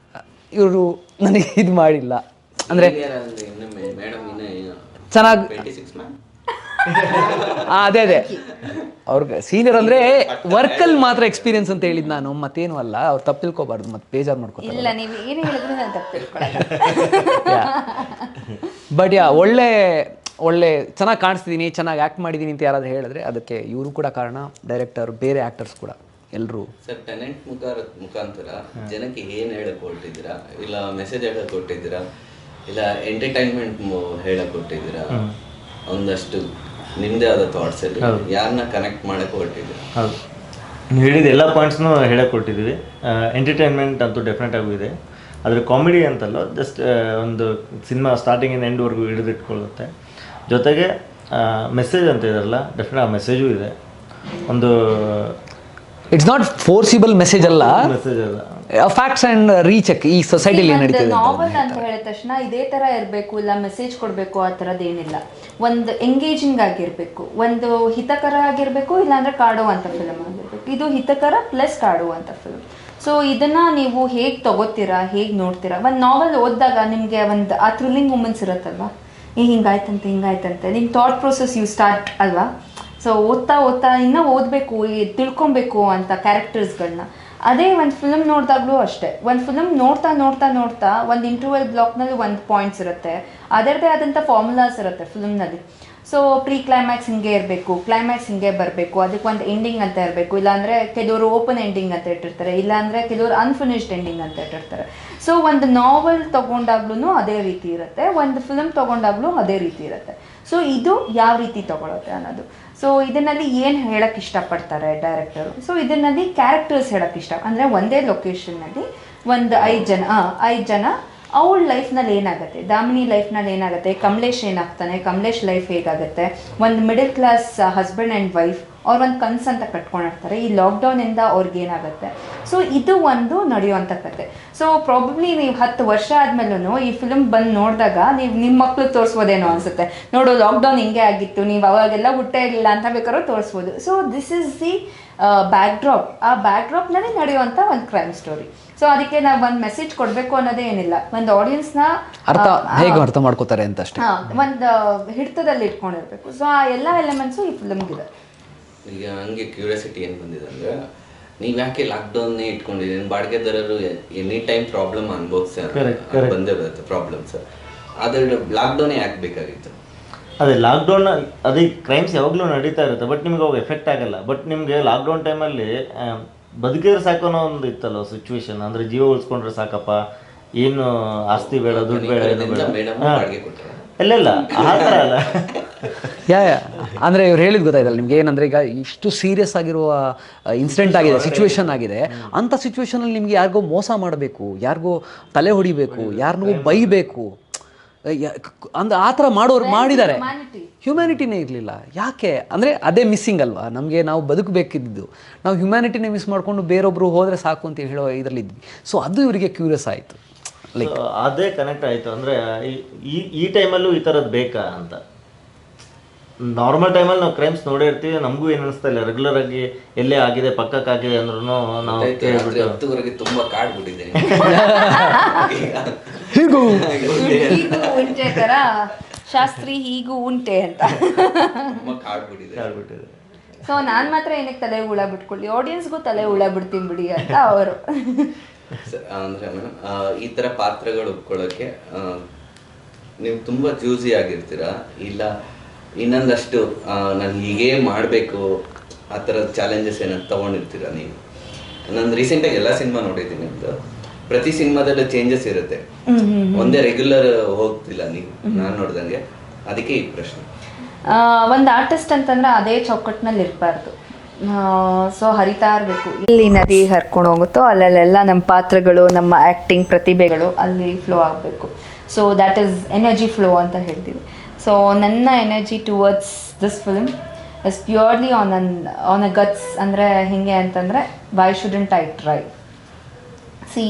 ಇವರು ನನಗೆ ಇದು ಮಾಡಿಲ್ಲ ಅಂದರೆ ಚೆನ್ನಾಗಿ ಅದೇ ಅವ್ರಿಗೆ ಸೀನಿಯರ್ ಅಂದರೆ ವರ್ಕಲ್ಲಿ ಮಾತ್ರ ಎಕ್ಸ್ಪೀರಿಯನ್ಸ್ ಅಂತ ಹೇಳಿದ್ದು ನಾನು, ಮತ್ತೇನು ಅಲ್ಲ. ಅವ್ರು ತಪ್ಪು ತಿಳ್ಕೊಬಾರ್ದು, ಮತ್ತೆ ಬೇಜಾರು ಮಾಡ್ಕೊತಾರೆ. ಇಲ್ಲ, ನೀವು ಏನು ಹೇಳಿದ್ರು ನಾನು ತಪ್ಪು ತಿಳ್ಕೊಳ್ಳಲ್ಲ. ಬಟ್ ಒಳ್ಳೆ ಚೆನ್ನಾಗಿ ಕಾಣಿಸ್ತಿದ್ದೀನಿ, ಚೆನ್ನಾಗಿ ಆ್ಯಕ್ಟ್ ಮಾಡಿದ್ದೀನಿ ಅಂತ ಯಾರಾದರೂ ಹೇಳಿದ್ರೆ ಅದಕ್ಕೆ ಇವರು ಕೂಡ ಕಾರಣ, ಡೈರೆಕ್ಟರ್, ಬೇರೆ ಆ್ಯಕ್ಟರ್ಸ್ ಕೂಡ ಎಲ್ಲರೂ. ಸರ್ ಟೆನೆಂಟ್ ಮುಖಾಂತರ ಜನಕ್ಕೆ ಏನು ಹೇಳಕ್ ಹೊರಟಿದ್ದೀರಾ? ಇಲ್ಲ ಮೆಸೇಜ್ ಹೇಳಕ್ ಹೊರಟಿದ್ದೀರಾ? ಇಲ್ಲ ಎಂಟರ್ಟೈನ್ಮೆಂಟ್ ಹೇಳಕ್ ಹೊರಟಿದ್ದೀರಾ? ಒಂದಷ್ಟು ನಿಮ್ಮದೇ ಆದ ಥಾಟ್ಸಲ್ಲಿ ಯಾರನ್ನ ಕನೆಕ್ಟ್ ಮಾಡಕ್ಕೆ ಹೊರಟಿದ್ದೀರಾ? ಹೌದು, ನೀವು ಹೇಳಿದ ಎಲ್ಲ ಪಾಯಿಂಟ್ಸ್ನೂ ಹೇಳಕ್ಕೆ ಕೊಟ್ಟಿದ್ದೀವಿ. ಎಂಟರ್ಟೈನ್ಮೆಂಟ್ ಅಂತೂ ಡೆಫಿನೆಟ್ ಆಗೂ ಇದೆ, ಆದರೆ ಕಾಮಿಡಿ ಅಂತಲ್ಲ, ಜಸ್ಟ್ ಒಂದು ಸಿನಿಮಾ ಸ್ಟಾರ್ಟಿಂಗಿಂದ ಎಂಡ್ವರೆಗೂ ಹಿಡಿದಿಟ್ಕೊಳ್ಳುತ್ತೆ. ಜೊತೆಗೆ ಮೆಸೇಜ್ ಅಂತ ಇದೆಯಲ್ಲ, ಡೆಫಿನೆಟ್ ಆ ಮೆಸೇಜು ಇದೆ. ಒಂದು ಇಟ್ಸ್ ನಾಟ್ ಫೋರ್ಸಿಬಲ್ ಮೆಸೇಜ್ ಅಲ್ಲ, ಮೆಸೇಜ್ ಅಲ್ಲ, ಫ್ಯಾಕ್ಟ್ಸ್ ಆ್ಯಂಡ್ ರೀಚೆಕ್ ಈ ಸೊಸೈಟಿಲಿ ಏನು ನಡೀತಿದೆ. ನಾವೆಲ್ ಅಂತ ಹೇಳಿದ ತಕ್ಷಣ ಇದೇ ಥರ ಇರಬೇಕು, ಇಲ್ಲ ಮೆಸೇಜ್ ಕೊಡಬೇಕು, ಆ ಥರದ್ದು ಏನಿಲ್ಲ. ಒಂದು ಎಂಗೇಜಿಂಗ್ ಆಗಿರಬೇಕು, ಒಂದು ಹಿತಕರ ಆಗಿರಬೇಕು, ಇಲ್ಲಾಂದರೆ ಕಾಡುವಂಥ ಫಿಲಮ್ ಆಗಿರಬೇಕು. ಇದು ಹಿತಕರ ಪ್ಲಸ್ ಕಾಡುವಂಥ ಫಿಲಮ್. ಸೊ ಇದನ್ನು ನೀವು ಹೇಗೆ ತಗೋತೀರಾ, ಹೇಗೆ ನೋಡ್ತೀರಾ? ಒಂದು ನಾವೆಲ್ ಓದಿದಾಗ ನಿಮಗೆ ಒಂದು ಆ ಥ್ರಿಲ್ಲಿಂಗ್ ಮೂಮೆಂಟ್ಸ್ ಇರುತ್ತಲ್ವ, ಹಿಂಗಾಯ್ತಂತೆ ನಿಮ್ಮ ಥಾಟ್ ಪ್ರೊಸೆಸ್ ಯು ಸ್ಟಾರ್ಟ್ ಅಲ್ವಾ. ಸೊ ಓದ್ತಾ ಇನ್ನೂ ಓದಬೇಕು, ತಿಳ್ಕೊಬೇಕು ಅಂತ ಕ್ಯಾರೆಕ್ಟರ್ಸ್ಗಳನ್ನ. ಅದೇ ಒಂದು ಫಿಲಮ್ ನೋಡಿದಾಗಲೂ ಅಷ್ಟೇ, ಒಂದು ಫಿಲಮ್ ನೋಡ್ತಾ ಒಂದು ಇಂಟರ್ವಲ್ ಬ್ಲಾಕ್ನಲ್ಲಿ ಒಂದು ಪಾಯಿಂಟ್ಸ್ ಇರುತ್ತೆ, ಅದರದ್ದೇ ಆದಂಥ ಫಾರ್ಮುಲಾಸ್ ಇರುತ್ತೆ ಫಿಲಮ್ನಲ್ಲಿ. ಸೊ ಪ್ರೀ ಕ್ಲೈಮ್ಯಾಕ್ಸ್ ಹಿಂಗೆ ಇರಬೇಕು, ಕ್ಲೈಮ್ಯಾಕ್ಸ್ ಹಿಂಗೆ ಬರಬೇಕು, ಅದಕ್ಕೆ ಒಂದು ಎಂಡಿಂಗ್ ಅಂತ ಇರಬೇಕು, ಇಲ್ಲಾಂದರೆ ಕೆಲವರು ಓಪನ್ ಎಂಡಿಂಗ್ ಅಂತ ಇಟ್ಟಿರ್ತಾರೆ, ಇಲ್ಲಾಂದರೆ ಕೆಲವರು ಅನ್ಫಿನಿಶ್ಡ್ ಎಂಡಿಂಗ್ ಅಂತ ಇಟ್ಟಿರ್ತಾರೆ. ಸೊ ಒಂದು ನಾವೆಲ್ ತೊಗೊಂಡಾಗ್ಲೂ ಅದೇ ರೀತಿ ಇರುತ್ತೆ, ಒಂದು ಫಿಲ್ಮ್ ತೊಗೊಂಡಾಗ್ಲೂ ಅದೇ ರೀತಿ ಇರುತ್ತೆ. ಸೊ ಇದು ಯಾವ ರೀತಿ ತೊಗೊಳುತ್ತೆ ಅನ್ನೋದು. ಸೊ ಇದನ್ನಲ್ಲಿ ಏನು ಹೇಳೋಕ್ಕೆ ಇಷ್ಟಪಡ್ತಾರೆ ಡೈರೆಕ್ಟರು, ಸೊ ಇದನ್ನಲ್ಲಿ ಕ್ಯಾರೆಕ್ಟರ್ಸ್ ಹೇಳೋಕ್ಕೆ ಇಷ್ಟ, ಅಂದರೆ ಒಂದೇ ಲೊಕೇಶನ್ನಲ್ಲಿ ಒಂದು 5 ಜನ ಅವಳ ಲೈಫ್ನಲ್ಲಿ ಏನಾಗುತ್ತೆ, ದಾಮಿನಿ ಲೈಫ್ನಲ್ಲಿ ಏನಾಗುತ್ತೆ, ಕಮಲೇಶ್ ಏನಾಗ್ತಾನೆ, ಕಮಲೇಶ್ ಲೈಫ್ ಹೇಗಾಗುತ್ತೆ, ಒಂದು middle class husband and wife ಅವ್ರು ಒಂದು ಕನ್ಸು ಅಂತ ಕಟ್ಕೊಂಡಿರ್ತಾರೆ, ಈ ಲಾಕ್ಡೌನಿಂದ ಅವ್ರಿಗೇನಾಗುತ್ತೆ. ಸೊ ಇದು ಒಂದು ನಡೆಯುವಂಥ ಕತೆ. ಸೊ ಪ್ರಾಬಬ್ಲಿ ನೀವು 10 ವರ್ಷ ಆದಮೇಲೂ ಈ ಫಿಲ್ಮ್ ಬಂದು ನೋಡಿದಾಗ ನೀವು ನಿಮ್ಮ ಮಕ್ಕಳು ತೋರಿಸ್ಬೋದೇನೋ ಅನಿಸುತ್ತೆ, ನೋಡು ಲಾಕ್ಡೌನ್ ಹಿಂಗೆ ಆಗಿತ್ತು, ನೀವು ಅವಾಗೆಲ್ಲ ಹುಟ್ಟೇ ಇರಲಿಲ್ಲ ಅಂತ ಬೇಕಾದ್ರೂ ತೋರಿಸ್ಬೋದು. So this is the backdrop. ಆ ಬ್ಯಾಕ್ಡ್ರಾಪ್ನಲ್ಲಿ ನಡೆಯುವಂಥ ಒಂದು ಕ್ರೈಮ್ ಸ್ಟೋರಿ. ಸೊ ಅದಕ್ಕೆ ನಾವು ಒಂದು ಮೆಸೇಜ್ ಕೊಡಬೇಕು ಅನ್ನೋದೇ ಏನಿಲ್ಲ, ಒಂದು ಆಡಿಯನ್ಸ್ನ ಹೇಗೆ ಅರ್ಥ ಮಾಡ್ಕೋತಾರೆ ಅಂತ ಅಷ್ಟೇ, ಒಂದು ಹಿಡಿತದಲ್ಲಿ ಇಟ್ಕೊಂಡಿರ್ಬೇಕು. ಸೊ ಆ ಎಲ್ಲ ಎಲಿಮೆಂಟ್ಸು ಈ ಫಿಲ್ಮ್ಗಿದೆ. ಈಗ ಹಂಗೆ ಕ್ಯೂರಿಯಾಸಿಟಿ ಏನು ಬಂದಿದೆ ಅಂದರೆ, ನೀವು ಯಾಕೆ ಲಾಕ್ಡೌನ್ನೇ ಇಟ್ಕೊಂಡಿದ್ದೀನಿ, ಬಾಡಿಗೆದಾರರು ಎನಿ ಟೈಮ್ ಪ್ರಾಬ್ಲಮ್ ಬಂದೇ ಬರುತ್ತೆ ಪ್ರಾಬ್ಲಮ್ಸ್, ಆದರೆ ಲಾಕ್ಡೌನೇ ಯಾಕೆ ಬೇಕಾಗಿತ್ತು? ಅದೇ ಲಾಕ್ಡೌನ್, ಅದೇ ಕ್ರೈಮ್ಸ್ ಯಾವಾಗಲೂ ನಡೀತಾ ಇರುತ್ತೆ, ಬಟ್ ನಿಮ್ಗೆ ಅವಾಗ ಎಫೆಕ್ಟ್ ಆಗಲ್ಲ. ಬಟ್ ನಿಮಗೆ ಲಾಕ್ಡೌನ್ ಟೈಮಲ್ಲಿ ಬದುಕಿದ್ರೆ ಸಾಕು ಅನ್ನೋ ಒಂದು ಇತ್ತಲ್ಲ ಸಿಚುವೇಶನ್, ಅಂದರೆ ಜೀವ ಉಳಿಸ್ಕೊಂಡ್ರೆ ಸಾಕಪ್ಪ, ಏನು ಆಸ್ತಿ ಬೇಡ, ದುಡ್ಡು ಬೇಡ, ಏನು ಬೇಡ, ಇಲ್ಲ ಆ ಥರ ಅಲ್ಲ. ಅಂದರೆ ಇವ್ರು ಹೇಳಿದ್ ಗೊತ್ತಾಯ್ತಲ್ಲ ನಿಮ್ಗೆ, ಏನಂದರೆ ಈಗ ಇಷ್ಟು ಸೀರಿಯಸ್ ಆಗಿರುವ ಇನ್ಸಿಡೆಂಟ್ ಆಗಿದೆ, ಸಿಚುವೇಶನ್ ಆಗಿದೆ, ಅಂಥ ಸಿಚುವೇಶನಲ್ಲಿ ನಿಮಗೆ ಯಾರಿಗೋ ಮೋಸ ಮಾಡಬೇಕು, ಯಾರಿಗೋ ತಲೆ ಹೊಡಿಬೇಕು, ಯಾರನ್ನೂ ಬೈಬೇಕು, ಆ ಥರ ಮಾಡೋರು ಮಾಡಿದ್ದಾರೆ. ಹ್ಯುಮ್ಯಾನಿಟಿನೇ ಇರಲಿಲ್ಲ. ಯಾಕೆ ಅಂದರೆ ಅದೇ ಮಿಸ್ಸಿಂಗ್ ಅಲ್ವಾ ನಮಗೆ, ನಾವು ಬದುಕಬೇಕಿದ್ದು ನಾವು ಹ್ಯುಮ್ಯಾನಿಟಿನೇ ಮಿಸ್ ಮಾಡಿಕೊಂಡು ಬೇರೊಬ್ಬರು ಹೋದರೆ ಸಾಕು ಅಂತ ಹೇಳೋ ಇದರಲ್ಲಿದ್ವಿ. ಸೊ ಅದು ಇವರಿಗೆ ಕ್ಯೂರಿಯಸ್ ಆಯಿತು, ಲೈಕ್ ಅದೇ ಕನೆಕ್ಟ್ ಆಯಿತು. ಅಂದರೆ ಈ ಟೈಮಲ್ಲೂ ಈ ಥರದ್ದು ಬೇಕಾ ಅಂತ. ನಾರ್ಮಲ್ ಟೈಮಲ್ಲಿ ನಾವು ಕ್ರೈಮ್ಸ್ ನೋಡೇ ಇರ್ತೀವಿ, ನಮಗೂ ಏನು ಅನಿಸ್ತಾ ಇಲ್ಲ, ರೆಗ್ಯುಲರ್ ಆಗಿ ಎಲ್ಲೇ ಆಗಿದೆ ಪಕ್ಕಕ್ಕಾಗಿದೆ ಅಂದ್ರೂ ನಾವು 10 ತುಂಬಾ ಕಾಡ್ಬಿಟ್ಟಿದ್ದೇನೆ. ಹೀಗೂ ಉಂಟೆ ಥರ ಶಾಸ್ತ್ರಿ ಹೀಗೂ ಉಂಟೆ ಅಂತ ಕಾಡ್ಬಿಟ್ಟಿದೆ. ಸೊ ನಾನು ಮಾತ್ರ ಏನಕ್ಕೆ ತಲೆ ಹುಳ ಬಿಟ್ಕೊಳ್ಳಿ, ಆಡಿಯನ್ಸ್ಗೂ ತಲೆ ಹುಳ ಬಿಡ್ತೀನಿ ಬಿಡಿ ಅಂತ ಅವರು. ಅಂದ್ರೆ ಈ ತರ ಪಾತ್ರಗಳು ಒಪ್ಕೊಳ್ಳೋಕೆ ನೀವು ತುಂಬಾ ಜ್ಯೂಸಿ ಆಗಿರ್ತೀರಾ, ಇಲ್ಲ ಇನ್ನೊಂದಷ್ಟು ನಾನು ಹೀಗೇ ಮಾಡಬೇಕು ಆ ಥರದ ಚಾಲೆಂಜಸ್ ಏನಾದ್ರು ತಗೊಂಡಿರ್ತೀರಾ ನೀವು? ನಾನು ರೀಸೆಂಟಾಗಿ ಎಲ್ಲ ಸಿನಿಮಾ ನೋಡಿದ್ದೀನಿ, ಅಂತ ಪ್ರತಿ ಸಿನಿಮಾದಲ್ಲೂ ಚೇಂಜಸ್ ಇರುತ್ತೆ, ಒಂದೇ ರೆಗ್ಯುಲರ್ ಹೋಗ್ತಿಲ್ಲ ನೀವು, ನಾನು ನೋಡ್ದಂಗೆ. ಅದಕ್ಕೆ ಈ ಪ್ರಶ್ನೆ. ಒಂದು ಆರ್ಟಿಸ್ಟ್ ಅಂತಂದ್ರೆ ಅದೇ ಚೌಕಟ್ಟಿನಲ್ಲಿ ಇರಬಾರ್ದು. ಸೊ ಹರಿತಾ ಇರಬೇಕು, ಇಲ್ಲಿ ನದಿ ಹರ್ಕೊಂಡು ಹೋಗುತ್ತೋ ಅಲ್ಲೆಲ್ಲ ನಮ್ಮ ಪಾತ್ರಗಳು, ನಮ್ಮ ಆ್ಯಕ್ಟಿಂಗ್ ಪ್ರತಿಭೆಗಳು ಅಲ್ಲಿ ಫ್ಲೋ ಆಗಬೇಕು. So that is energy flow ಅಂತ ಹೇಳ್ತೀವಿ. ಸೊ ನನ್ನ energy towards this film is purely on a guts. ಅಂದರೆ ಹೇಗೆ ಅಂತಂದರೆ, why shouldn't I try? See,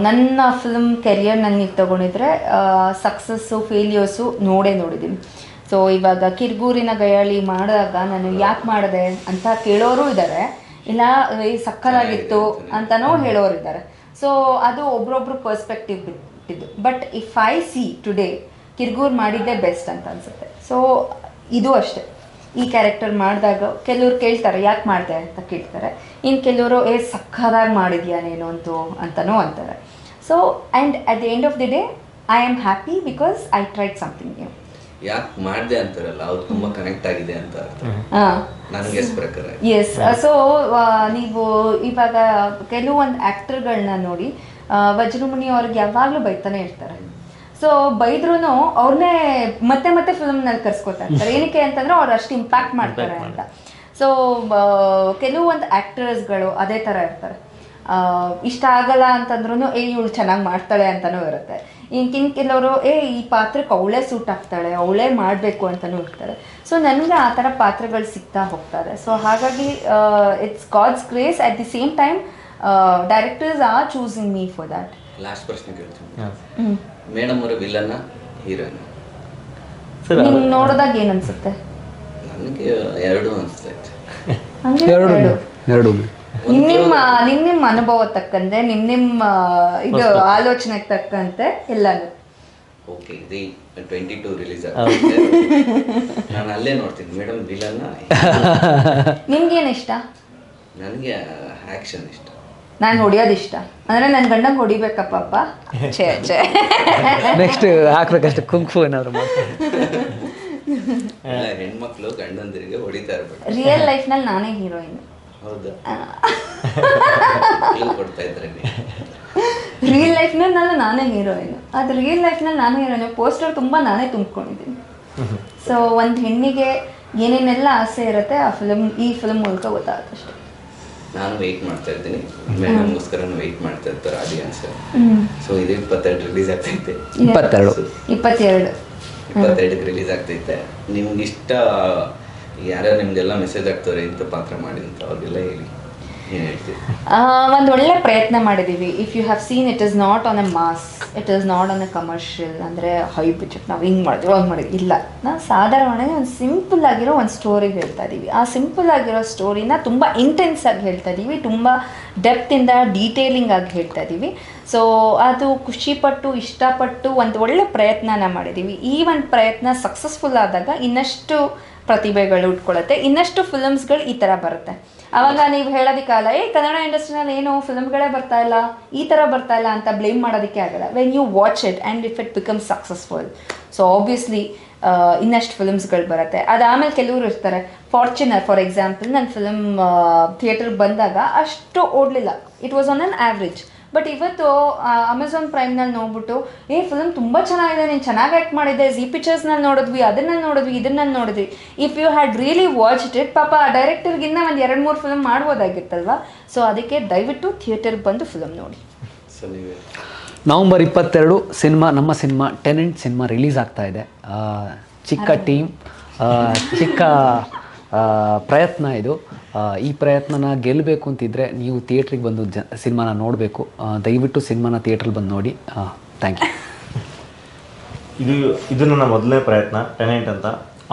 ನನ್ನ ಫಿಲ್ಮ್ ಕೆರಿಯರ್ನಲ್ಲಿ ನೀವು ತೊಗೊಂಡಿದ್ರೆ ಸಕ್ಸಸ್ಸು ಫೇಲ್ಯೂರ್ಸು ನೋಡಿದ್ದೀನಿ. ಸೊ ಇವಾಗ ಕಿರ್ಗೂರಿನ ಗಯಾಳಿ ಮಾಡಿದಾಗ ನಾನು ಯಾಕೆ ಮಾಡಿದೆ ಅಂತ ಕೇಳೋರು ಇದ್ದಾರೆ, ಇಲ್ಲ ಸಕ್ಕತ್ತಾಗಿತ್ತು ಅಂತಲೂ ಹೇಳೋರು ಇದ್ದಾರೆ. ಸೊ ಅದು ಒಬ್ರೊಬ್ರು ಪರ್ಸ್ಪೆಕ್ಟಿವ್ ಬಿಟ್ಟಿದ್ದು. But if I see today, Kirgooru ಮಾಡಿದ್ದೇ ಬೆಸ್ಟ್ ಅಂತ ಅನಿಸುತ್ತೆ. ಸೊ ಇದು ಅಷ್ಟೇ, ಈ ಕ್ಯಾರೆಕ್ಟರ್ ಮಾಡಿದಾಗ ಕೆಲವ್ರು ಕೇಳ್ತಾರೆ ಯಾಕೆ ಮಾಡಿದೆ ಅಂತ ಕೇಳ್ತಾರೆ, ಇನ್ನು ಕೆಲವರು ಸಕ್ಕತ್ತಾಗಿ ಮಾಡಿದ್ಯಾ ನೀನು ಅಂತನೂ ಅಂತಾರೆ. So and at the end of the day I am happy because I tried something new. ಯಾಕೆ ಮಾಡಿದೆ ಅಂತಾರಲ್ಲ, ಅವ್ರು ತುಂಬಾ ಕನೆಕ್ಟ್ ಆಗಿದೆ ಅಂತ ನನಗೆ ಪ್ರಕಾರ. ಎಸ್. ಸೊ ನೀವು ಇವಾಗ ಕೆಲವೊಂದು ಆ್ಯಕ್ಟರ್ಗಳನ್ನ ನೋಡಿ, ವಜ್ರಮುನಿ ಅವ್ರಿಗೆ ಯಾವಾಗಲೂ ಬೈತಾನೆ ಇರ್ತಾರೆ. ಸೊ ಬೈದ್ರೂ ಅವ್ರನ್ನೇ ಮತ್ತೆ ಮತ್ತೆ ಫಿಲ್ಮ್ನಲ್ಲಿ ಕರ್ಸ್ಕೊತಾ ಇರ್ತಾರೆ. ಏನಕ್ಕೆ ಅಂತಂದ್ರೆ ಅವ್ರು ಅಷ್ಟು ಇಂಪ್ಯಾಕ್ಟ್ ಮಾಡ್ತಾರೆ ಅಂತ. ಸೊ ಕೆಲವೊಂದು ಆ್ಯಕ್ಟರ್ಸ್ಗಳು ಅದೇ ಥರ ಇರ್ತಾರೆ, ಇಷ್ಟ ಆಗಲ್ಲ ಅಂತಂದ್ರೂ ಇವಳು ಚೆನ್ನಾಗಿ ಮಾಡ್ತಾಳೆ ಅಂತಲೂ ಇರುತ್ತೆ. ಇನ್ನು ಕೆಲವರು ಈ ಪಾತ್ರಕ್ಕೆ ಅವಳೇ ಸೂಟ್ ಆಗ್ತಾಳೆ, ಅವಳೇ ಮಾಡಬೇಕು ಅಂತಲೂ ಇರ್ತಾರೆ. ಸೊ ನನಗೆ ಆ ಥರ ಪಾತ್ರಗಳು ಸಿಗ್ತಾ ಹೋಗ್ತಾರೆ. ಸೊ ಹಾಗಾಗಿ it's God's grace. At the same time directors are choosing me for that. Last ಪ್ರಶ್ನೆ ಕೇಳ್ತೀನಿ, ಮೇಡಮ್ ಅವರು ವಿಲನ್ನ ಹೀರೋಯಿನ್ ನಿಮ್ಗೆ ನೋಡಿದಾಗ ಏನು ಅನ್ಸುತ್ತೆ? ನನಗೆ ಎರಡು ಅನಿಸ್ತೈತೆ. ಎರಡು ನಿಮ್ಮ ಅನುಭವ ತಕ್ಕಂತೆ, ನಿಮ್ಮ ಇದು ಆಲೋಚನೆಗೆ ತಕ್ಕಂತೆ ಎಲ್ಲಾನು. ಓಕೆ, ಇದು 22 ರಿಲೀಸ್ ಆಗುತ್ತೆ, ನಾನು ಅಲ್ಲೇ ನೋಡ್ತೀನಿ ಮೇಡಮ್ ವಿಲನ್ನ. ನಿಮ್ಗೇನು ಇಷ್ಟ? ನನಗೆ ಆ್ಯಕ್ಷನ್ ಇಷ್ಟ. ನಾನು ಹೊಡಿಯೋದು ಇಷ್ಟ. ಅಂದರೆ ನನ್ನ ಗಂಡಂಗೆ ಹೊಡಿಬೇಕಪ್ಪ. ಛೇ ನೆಕ್ಸ್ಟ್ ಹಾಕ್ಬೇಕಷ್ಟೆ ಕುಂಫು ಏನಾದ್ರು. ಎಲ್ಲ ಹೆಣ್ಮಕ್ಳು ಗಂಡಂದಿರಿಗೆ ಹೊಡಿತಾ ಇರ್ಬೇಕು. ರಿಯಲ್ ಲೈಫ್ನಲ್ಲಿ ನಾನೇ ಹೀರೋಯಿನ್. ಹೌದಾ? ಕೊಡ್ತಾ ಇದ್ರೆ ರಿಯಲ್ ಲೈಫ್ನಲ್ಲಿ ನಾನೇ ಹೀರೋಯಿನ್. ಅದು ರಿಯಲ್ ಲೈಫ್ನಲ್ಲಿ ನಾನೇ ಹೀರೋಯಿನ್. ಪೋಸ್ಟರ್ ತುಂಬ ನಾನೇ ತುಂಬಿಕೊಂಡಿದ್ದೀನಿ. ಸೊ ಒಂದು ಹೆಣ್ಣಿಗೆ ಏನೇನೆಲ್ಲ ಆಸೆ ಇರುತ್ತೆ ಈ ಫಿಲ್ಮ್ ಮೂಲಕ ಗೊತ್ತಾಗುತ್ತೆ ಅಷ್ಟೇ. ನಾನು ವೆಯ್ಟ್ ಮಾಡ್ತಾ ಇದ್ದೀನಿ, ಮೇಡಮ್ಗೋಸ್ಕರ ವೆಯ್ಟ್ ಮಾಡ್ತಾ ಇರ್ತಾರೆ ಆಡಿಯನ್ಸ್. ಸೊ ಇದು 22 ರಿಲೀಸ್ ಆಗ್ತೈತೆ. 22 ರಿಲೀಸ್ ಆಗ್ತೈತೆ. ನಿಮ್ಗೆ ಇಷ್ಟ ಯಾರ್ಯಾರು ನಿಮ್ಗೆಲ್ಲ ಮೆಸೇಜ್ ಆಗ್ತವ್ರೆ ಇಂಥ ಪಾತ್ರ ಮಾಡಿ ಅಂತ ಅವ್ರಿಗೆಲ್ಲ ಹೇಳಿ, ಏನು ಹೇಳ್ತೀವಿ? ಒಂದು ಒಳ್ಳೆ ಪ್ರಯತ್ನ ಮಾಡಿದ್ದೀವಿ. If you have seen, it is not on a mass, it is not on a commercial, ಅಂದರೆ ಹೈ ಬಜೆಟ್ ನಾವು ಹಿಂಗೆ ಮಾಡಿದ್ವಿ ಅವಾಗ ಮಾಡಿದ್ವಿ ಇಲ್ಲ. ನಾವು ಸಾಧಾರಣವಾಗಿ ಒಂದು ಸಿಂಪಲ್ ಆಗಿರೋ ಒಂದು ಸ್ಟೋರಿ ಹೇಳ್ತಾ ಇದ್ದೀವಿ. ಆ ಸಿಂಪಲ್ ಆಗಿರೋ ಸ್ಟೋರಿನ ತುಂಬ ಇಂಟೆನ್ಸ್ ಆಗಿ ಹೇಳ್ತಾ ಇದ್ದೀವಿ, ತುಂಬ ಡೆಪ್ತಿಂದ ಡೀಟೇಲಿಂಗ್ ಆಗಿ ಹೇಳ್ತಾ ಇದ್ದೀವಿ. ಸೊ ಅದು ಖುಷಿಪಟ್ಟು ಇಷ್ಟಪಟ್ಟು ಒಂದು ಒಳ್ಳೆ ಪ್ರಯತ್ನನ ಮಾಡಿದ್ದೀವಿ. ಈ ಒಂದು ಪ್ರಯತ್ನ ಸಕ್ಸಸ್ಫುಲ್ ಆದಾಗ ಇನ್ನಷ್ಟು ಪ್ರತಿಭೆಗಳು ಉಟ್ಕೊಳ್ಳುತ್ತೆ, ಇನ್ನಷ್ಟು ಫಿಲಮ್ಸ್ಗಳು ಈ ಥರ ಬರುತ್ತೆ. ಆವಾಗ ನೀವು ಹೇಳೋದಕ್ಕಾಗಲ್ಲ ಕನ್ನಡ ಇಂಡಸ್ಟ್ರಿನಲ್ಲಿ ಏನು ಫಿಲ್ಮ್ಗಳೇ ಬರ್ತಾ ಇಲ್ಲ, ಈ ಥರ ಬರ್ತಾ ಇಲ್ಲ ಅಂತ ಬ್ಲೇಮ್ ಮಾಡೋದಕ್ಕೆ ಆಗಲ್ಲ. When you watch it and if it become successful, so obviously ಇನ್ನಷ್ಟು ಫಿಲ್ಮ್ಸ್ಗಳು ಬರುತ್ತೆ. ಅದಾದಮೇಲೆ ಕೆಲವರು ಇರ್ತಾರೆ. ಫಾರ್ಚುನರ್ ಫಾರ್ ಎಕ್ಸಾಂಪಲ್, ನನ್ನ ಫಿಲಮ್ ಥಿಯೇಟರ್ಗೆ ಬಂದಾಗ ಅಷ್ಟು ಓಡಲಿಲ್ಲ, it was an an average. But ಇವತ್ತು ಅಮೆಝಾನ್ ಪ್ರೈಮ್ನಲ್ಲಿ ನೋಡ್ಬಿಟ್ಟು ಫಿಲಮ್ ತುಂಬ ಚೆನ್ನಾಗಿದೆ, ನೀನು ಚೆನ್ನಾಗಿ ಆ್ಯಕ್ಟ್ ಮಾಡಿದ್ದೆ, ಝೀ ಪಿಕ್ಚರ್ಸ್ನಲ್ಲಿ ನೋಡಿದ್ವಿ, ಅದನ್ನಲ್ಲಿ ನೋಡಿದ್ವಿ, ಇದನ್ನಲ್ಲಿ ನೋಡಿದ್ವಿ. If you had really watched it, ಪಾಪ ಡೈರೆಕ್ಟರ್ಗಿನ್ನ ಒಂದು 2-3 ಫಿಲಮ್ ಮಾಡ್ಬೋದಾಗಿತ್ತಲ್ವ. ಸೊ ಅದಕ್ಕೆ ದಯವಿಟ್ಟು ಥಿಯೇಟರ್ಗೆ ಬಂದು ಫಿಲಮ್ ನೋಡಿ. ನವಂಬರ್ 22 ನಮ್ಮ ಸಿನಿಮಾ ಟೆನೆಂಟ್ ಸಿನಿಮಾ ರಿಲೀಸ್ ಆಗ್ತಾ ಇದೆ. ಚಿಕ್ಕ ಟೀಮ್, ಚಿಕ್ಕ ಪ್ರಯತ್ನ ಇದು. ಈ ಪ್ರಯತ್ನನ ಗೆಲ್ಲಬೇಕು ಅಂತಿದ್ರೆ ನೀವು ಥಿಯೇಟ್ರಿಗೆ ಬಂದು ಸಿನಿಮಾನ ನೋಡಬೇಕು. ದಯವಿಟ್ಟು ಸಿನಿಮಾನ ಥಿಯೇಟ್ರಲ್ಲಿ ಬಂದು ನೋಡಿ. Thank you. ಇದು ನನ್ನ ಮೊದಲನೇ ಪ್ರಯತ್ನ, ಟೆನೆಂಟ್ ಅಂತ.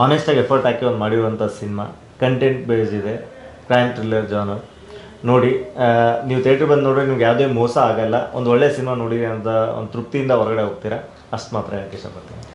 ಆನೆಸ್ಟಾಗಿ ಎಫರ್ಟ್ ಹಾಕಿ ಒಂದು ಮಾಡಿರುವಂಥ ಸಿನಿಮಾ. ಕಂಟೆಂಟ್ ಬೇಸ್ ಇದೆ, ಕ್ರೈಮ್ ಥ್ರಿಲ್ಲರ್ ಜಾನರ್. ನೋಡಿ, ನೀವು ಥಿಯೇಟ್ರಿಗೆ ಬಂದು ನೋಡಿದ್ರೆ ನಿಮ್ಗೆ ಯಾವುದೇ ಮೋಸ ಆಗಲ್ಲ. ಒಂದು ಒಳ್ಳೆಯ ಸಿನಿಮಾ ನೋಡಿರಿ ಅಂತ ಒಂದು ತೃಪ್ತಿಯಿಂದ ಹೊರಗಡೆ ಹೋಗ್ತೀರಾ. ಅಷ್ಟು ಮಾತ್ರ ಹೇಳಕ್ಕೆ ಇಷ್ಟಪಡ್ತೀನಿ.